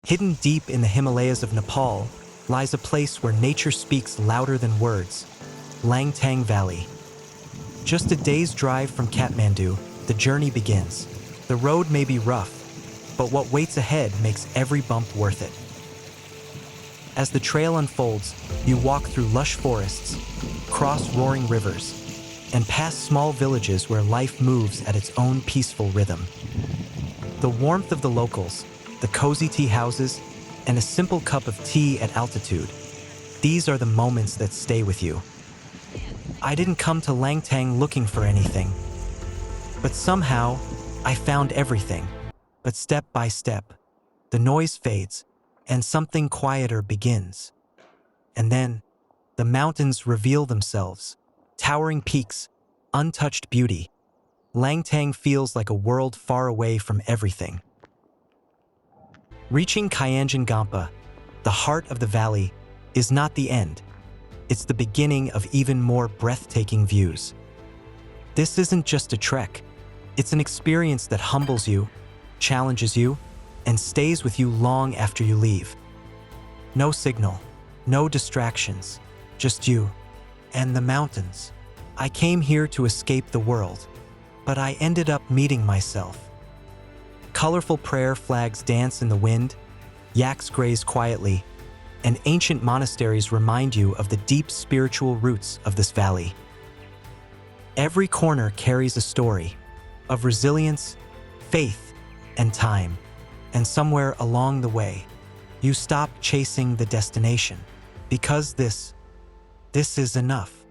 Hidden deep in the Himalayas of Nepal lies a place where nature speaks louder than words, Langtang Valley. Just a day's drive from Kathmandu, the journey begins. The road may be rough, but what waits ahead makes every bump worth it. As the trail unfolds, you walk through lush forests, cross roaring rivers, and pass small villages where life moves at its own peaceful rhythm. The warmth of the locals, the cozy tea houses, and a simple cup of tea at altitude, these are the moments that stay with you. I didn't come to Langtang looking for anything, but somehow I found everything. But step by step, the noise fades and something quieter begins. And then the mountains reveal themselves, towering peaks, untouched beauty. Langtang feels like a world far away from everything. Reaching Kyanjin Gompa, the heart of the valley, is not the end. It's the beginning of even more breathtaking views. This isn't just a trek. It's an experience that humbles you, challenges you, and stays with you long after you leave. No signal, no distractions, just you and the mountains. I came here to escape the world, but I ended up meeting myself. Colorful prayer flags dance in the wind, yaks graze quietly, and ancient monasteries remind you of the deep spiritual roots of this valley. Every corner carries a story of resilience, faith, and time. And somewhere along the way, you stop chasing the destination because this is enough.